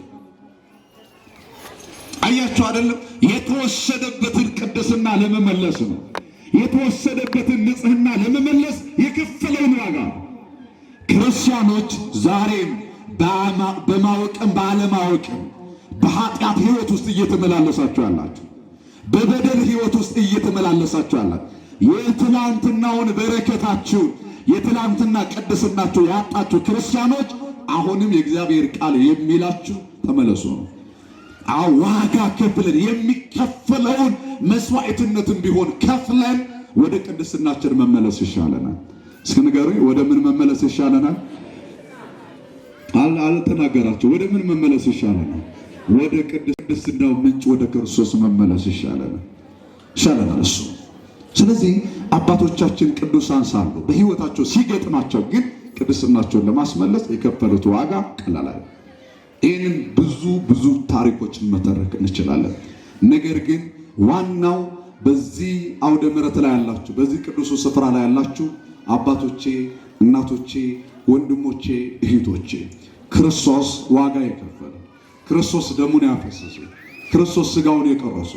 አያችሁ አይደለም? የተወሰደበትን ቅድስና ለመመለስ ነው። የተወሰደበትን ንጽሕና ለመመለስ የከፈለውን ዋጋ ክርስቲያኖች ዛሬም በማወቅም ባለማወቅም በኃጢአት ሕይወት ውስጥ እየተመላለሳችሁ ያላችሁ፣ በበደል ሕይወት ውስጥ እየተመላለሳችሁ ያላችሁ የትላንትናውን በረከታችሁ የትላንትና ቅድስናችሁ ያጣችሁ ክርስቲያኖች አሁንም የእግዚአብሔር ቃል የሚላችሁ ተመለሱ ነው። ዋጋ ከፍለን የሚከፈለውን መስዋዕትነትን ቢሆን ከፍለን ወደ ቅድስናችን መመለስ ይሻለናል። እስኪ ንገሩኝ፣ ወደ ምን መመለስ ይሻለናል? አልተናገራችሁ። ወደ ምን መመለስ ይሻለናል? ወደ ቅድስናው ምንጭ ወደ ክርስቶስ መመለስ ይሻለናል እሱ። ስለዚህ አባቶቻችን ቅዱሳን ሳሉ በሕይወታቸው ሲገጥማቸው ግን ቅድስናቸውን ለማስመለስ የከፈሉት ዋጋ ቀላል አይደለም። ይህንን ብዙ ታሪኮችን መተረክ እንችላለን። ነገር ግን ዋናው በዚህ አውደ ምሕረት ላይ ያላችሁ፣ በዚህ ቅዱሱ ስፍራ ላይ ያላችሁ አባቶቼ፣ እናቶቼ፣ ወንድሞቼ፣ እህቶቼ ክርስቶስ ዋጋ የከፈለ ክርስቶስ ደሙን ያፈሰሰ ክርስቶስ ሥጋውን የቆረሰ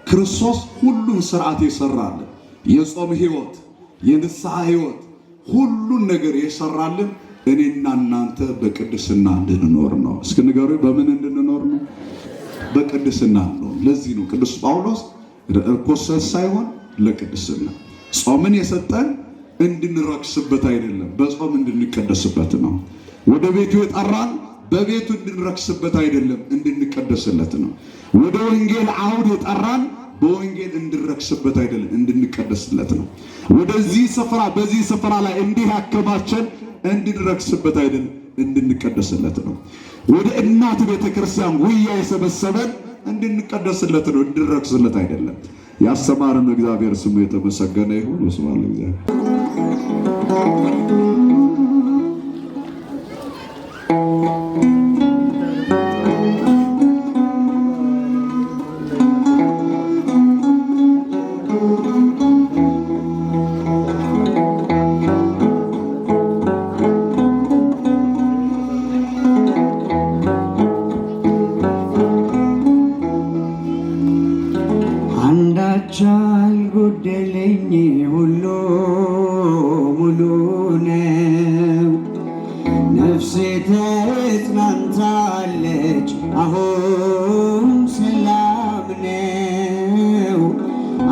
ክርስቶስ ሁሉን ሥርዓት የሰራልን የጾም ሕይወት፣ የንስሐ ሕይወት ሁሉን ነገር የሰራልን እኔና እናንተ በቅድስና እንድንኖር ነው። እስኪ ንገሩኝ፣ በምን እንድንኖር ነው? በቅድስና ነው። ለዚህ ነው ቅዱስ ጳውሎስ ለእርኩሰት ሳይሆን ለቅድስና ጾምን የሰጠን እንድንረክስበት አይደለም፣ በጾም እንድንቀደስበት ነው። ወደ ቤቱ የጠራን በቤቱ እንድንረክስበት አይደለም፣ እንድንቀደስለት ነው። ወደ ወንጌል አውድ የጠራን በወንጌል እንድንረክስበት አይደለም፣ እንድንቀደስለት ነው። ወደዚህ ስፍራ በዚህ ስፍራ ላይ እንዲህ ያከማቸን እንድንረክስበት አይደለም፣ እንድንቀደስለት ነው። ወደ እናት ቤተክርስቲያን ጉያ የሰበሰበን እንድንቀደስለት ነው፣ እንድንረክስለት አይደለም። ያስተማረን እግዚአብሔር ስሙ የተመሰገነ ይሁን። ወስብሐት ለእግዚአብሔር። አንዳች አልጎደለኝ ሁሉ ሙሉ ነው። ነፍሴ ተጽናንታለች አሁን ሰላም ነው።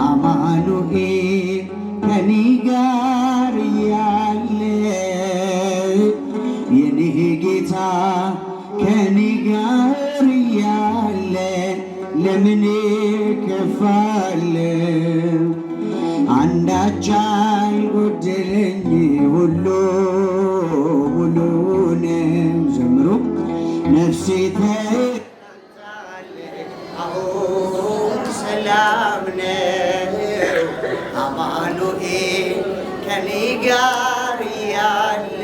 አማኑኤል ከኔ ጋር እያለ የኔ ጌታ ከኔ ጋር እያለ ለምን ከፋለሁ? አንዳች አልጎደለኝ ሁሉ ሙሉ ነው። ዘምሩ ነፍሴ ተጽናንታለች አሁን ሰላም ነው። አማኑኤል ከኔ ጋር ያለ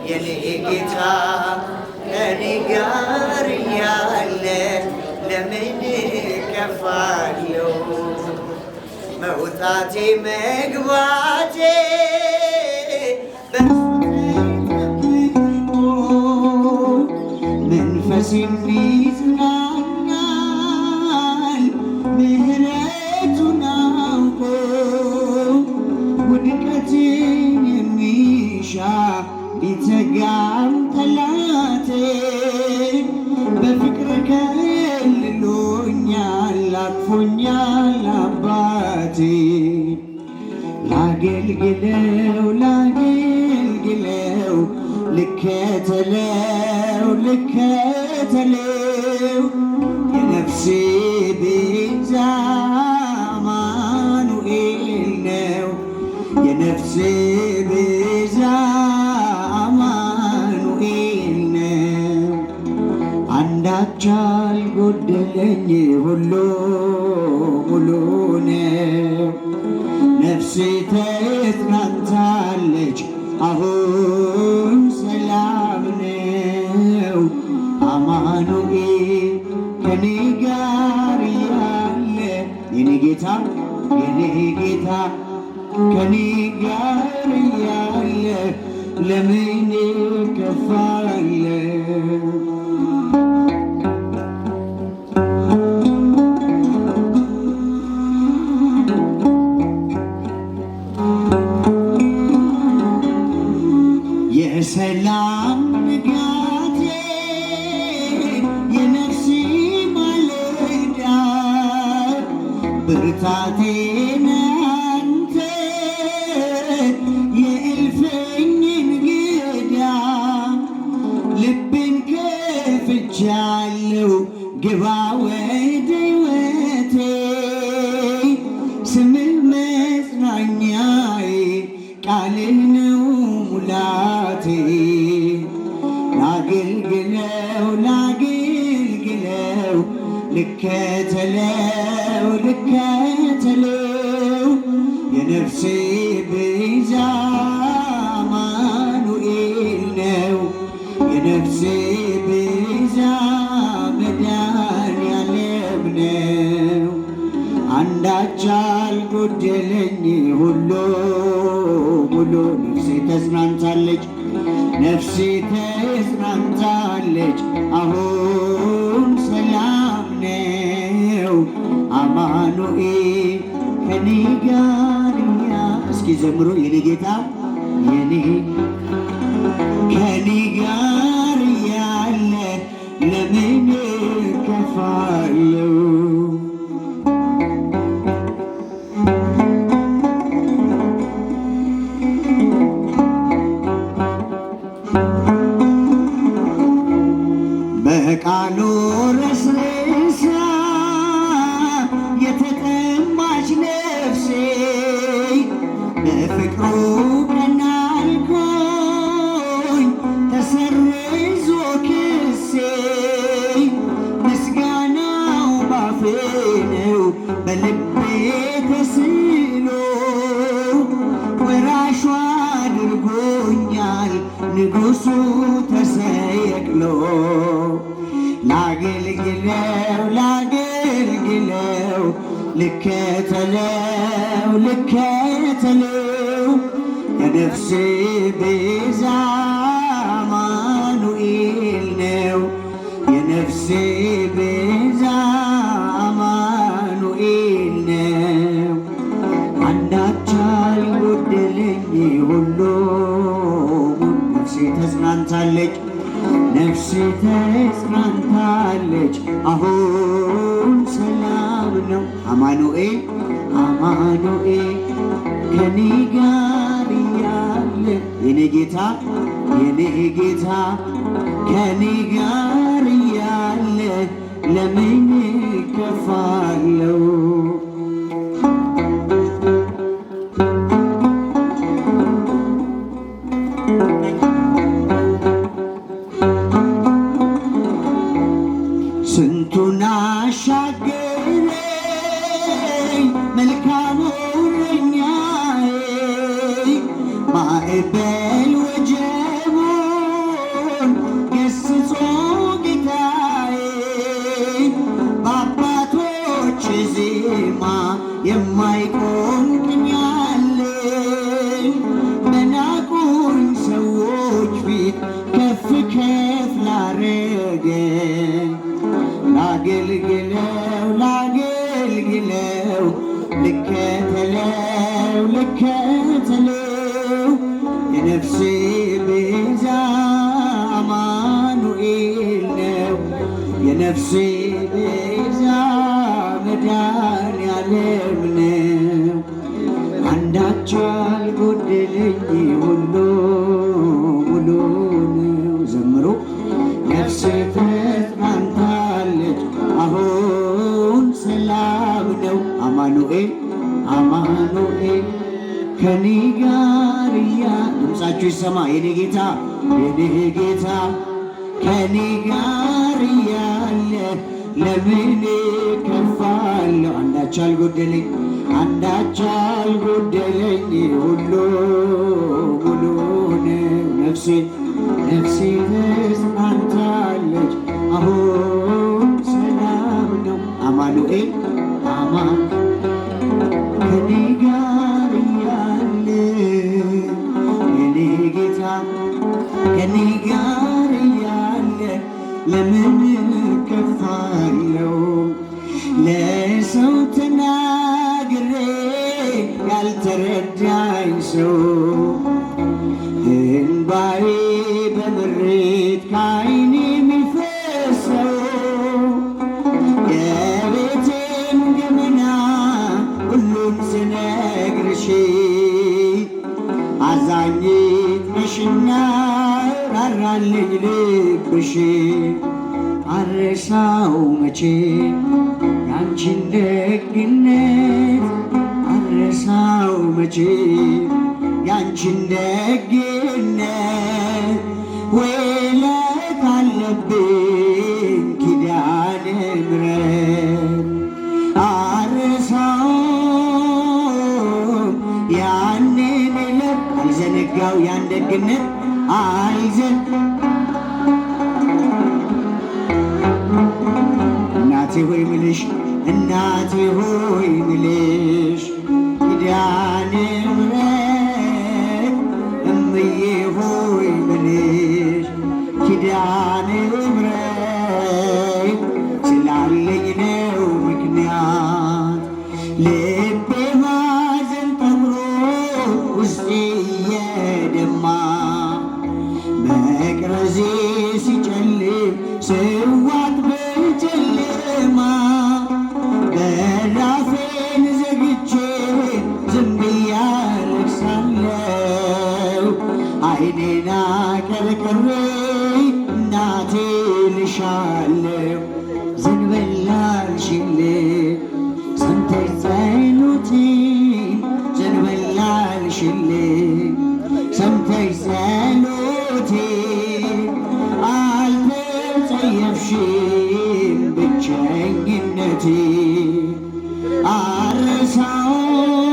የኔ ጌታ ከኔ ጋር ያለ ለምን ከፋለሁ? መውጣቴ መግባቴ መንፈሴም ይጽናናል ምሕረቱን አውቆ። ውድቀቴን የሚሻ ቢተጋም ጠላቴ በፍቅር ከልሎኛል አቅፎኛል አባቴ። ላገልግለው ላገልግለው ልከተለው ልከተለው የነፍሴ ቤዛ አማኑኤል ነው። የነፍሴ ቤዛ አማኑኤል ነው። አንዳች አልጎደለኝ ሁሉ ሙሉ ነው። ነፍሴ ተጽናንታለች አሁን ሰላም ነው። አማኑኤል ከኔ ጋር ያለ የኔ ጌታ የኔ ጌታ ከኔ ጋር ያለ ለምን ከፋለሁ? የሰላም ንጋቴ የነፍሴ ማለዳ ብርታቴ አንተ የእልፍኝ እንግዳ ልቤን ከፍቻለሁ ግባ ወደ ሕይወቴ ስምህ መጽናኛዬ ቃልህ ነው ሙላቴ። ላገልግለው ላገልግለው ልከተለው ልከተለው የነፍሴ ቤዛ አማኑኤል ነው። የነፍሴ ቤዛ መድኃኔዓለም ነው። አንዳች አልጎደለኝ ሁሉ ሙሉ ነፍሴ ተጽናንታለች ነፍሴ ተጽናንታለች አሁን ሰላም ነው። አማኑኤል ከኔ ጋር እስኪ ዘምሮ የኔ ጌታ የኔ ከኔ ጋር ያለ ለምን ከፋለሁ? በቃሉ ረስርሳ የተጠማች ነፍሴ በፍቅሩ ቀናልኩኝ ተሰርዞ ክሴ። ምስጋናው ባፌ ነው በልቤ ተስሎ በክርስቶስ ተሰቅሎ ላገልግለው ላገልግለው ልከተለው ልከተለው የነፍሴ ቤዛ አማኑኤል ነው የነፍሴ ቤዛ አማኑኤል ነው። አንዳች አልጎደለኝ ሁሉም ነፍሴ ተጽናንታለች ነፍሴ ተጽናንታለች አሁን ሰላም ነው። አማኑኤል አማኑኤል ከኔ ጋር እያለ የኔ ጌታ የኔ ጌታ ከኔ ጋር እያለ ለምን እከፋለሁ? ስንቱን አሻገረኝ መልካሙ እረኛዬ ማዕበል ወጀቡን ገስጾ ጌታዬ በአባቶች ዜማ የማይቆም ቅኔ አለኝ በናቁኝ ሰዎች ፊት ከፍ ከፍ ላረገኝ ላገልግለው ላገልግለው ልከተለው ልከተለው የነፍሴ ቤዛ አማኑኤል ነው የነፍሴ ቤዛ መድኃኔዓለም ነው። አንዳች አልጎደለኝ ሁሉ ሙሉ ነው። ዘምሮ ነፍሴ ተጽናንታለች አሁን ሰላም ነው። አማኑኤል አማኑኤል ከኔ ጋር ድምፃችሁ ይሰማ የኔ ጌታ የኔ ጌታ ከኔ ጋር እያለ ለምን እከፋለሁ? አንዳች አልጎደለኝ አንዳች አልጎደለኝ ሁሉ ሙሉ ነው። ነፍሴ ነፍሴ ተጽናንታለች አሁን ሰላም ነው። አማኑኤል አማን ከኔ ጋር እያለ የኔ ጌታ ከኔ ጋር እያለ ለምን እከፋለሁ? ለሰው ተናግሬ ያልተረዳኝ ሰው እንባዬ በምሬት ከዓይኔ የሚፈሰው የቤቴን ገመና ሁሉን ስነግርሽ አዛኝት ነሽና ራራልኝ ልብሽ አረሳው መቼ ያንቺን ደግነት አረሳው መቼ ያንቺን ደግነት ውለት አለብኝ ኪዳነ ምሕረት አረሳውም ያንን ዕለት አልዘነጋው ያን ደግነት እናቴ ሆይ ምልሽ እናቴ ሆይ ምልሽ ኪዳነ ምሕረት እምዬ ሆይ ምልሽ ኪዳነ ምሕረት ስላለኝ ነው ምክንያት ልቤ ማዘን ጠምሮ ውስጤ እየደማ መቅረዜ ሲጨልም ስዋት በጨለማ በራፌን ዘግቼ ዝም ብዬ አለቅሳለሁ። ዓይኔን አቀርቅሬ እናቴ ልሻለሁ። ዘንበል አልሽልኝ ሰምተሽ ጸሎቴን ዘንበል አልሽልኝ ሰምተሽ ጸሎቴን አልተጸየፍሽም ብቸኝነቴ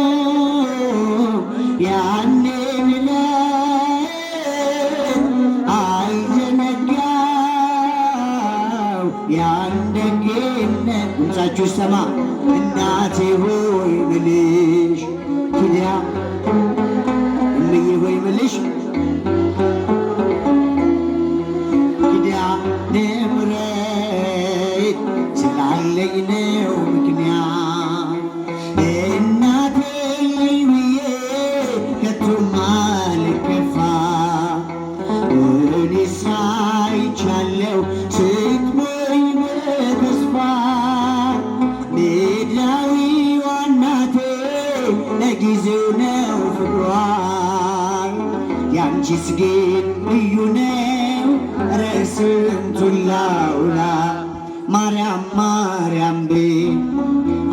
አረሳውም ያንን ዕለት ሰማ እናቴ ሆይ ምልሽ ኪዳነ እምዬ ሆይ ምልሽ ኪዳነ ምሕረት ስላለኝ ነው ምክንያት እናቴ ብዬ ከቶም አልከፋ እኔስ አይቻለሁ ስትሞኝ በተስፋ ምድራዊዋ እናቴ ለጊዜው ነው ፍቅሯ ያንቺስ ግን ልዩ ነው ኧረ ስንቱን ላውራ ማርያም ማርያም ብል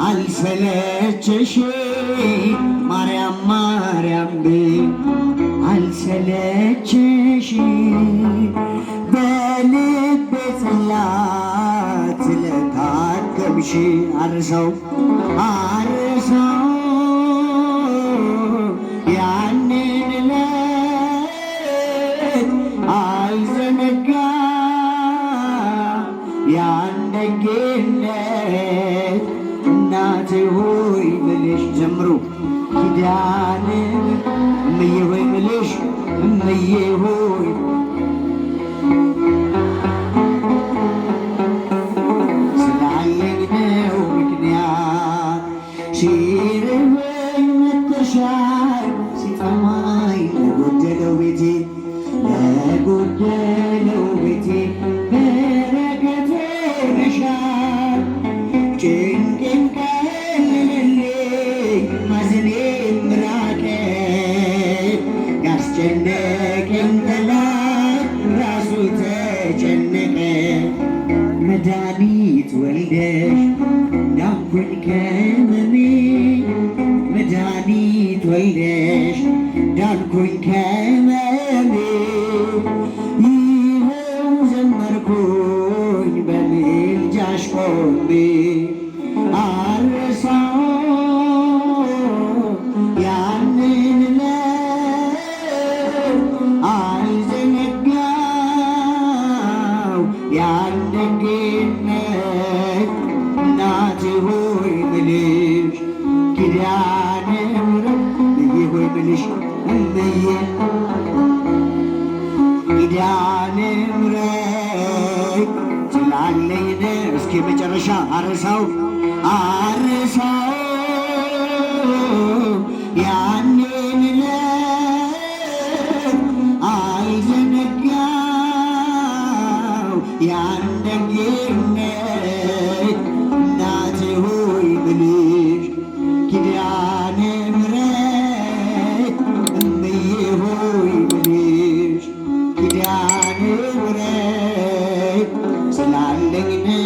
አልሰለቸሽ ማርያም ማርያም ብል አልሰለቸሽ በልቤ ጽላት ስለታከምሽ አርሰው ያንን ዕለት አልዘነጋ ያን ደግነት እናቴ ሆይ ምልሽ ዘምሩ ኪዳነ እምዬ ሆይ ምልሽ እምዬ ሆይ ስላለኝ ነው ምክንያት ሲርበኝ መተሻል ሲጠማኝ ለጎደለው ቤቴ በረከቴ ነሻል ጭንቄን ቀለለልኝ ማዘኔም ራቀ ያስጨነቀኝ ጠላት ራሱ ተጨነቀ መድኃኒት ወልደሽ ዳንኩኝ ከሕመሜ መድኃኒት ወልደሽ ዳንኩኝ ከሕመሜ ይኸው ዘመርኩኝ በምልጃሽ ቆሜ አልረሳውም ያንን ዕለት አልዘነጋው ያን ደግነት እናቴ ሆይ ምልሽ ኪዳነ ምሕረት እምዬ ሆይ ምልሽ እምዬ ኪዳነ ምሕረት ስላለኝ ነው። እስኪ መጨረሻ አርሳው ያንን ዕለት አልዘነጋው ያን ደግነት እናቴ ሆይ ምልሽ ኪዳነ ምሕረት እምዬ ሆይ ምልሽ ኪዳነ ምሕረት ስላለኝ ነው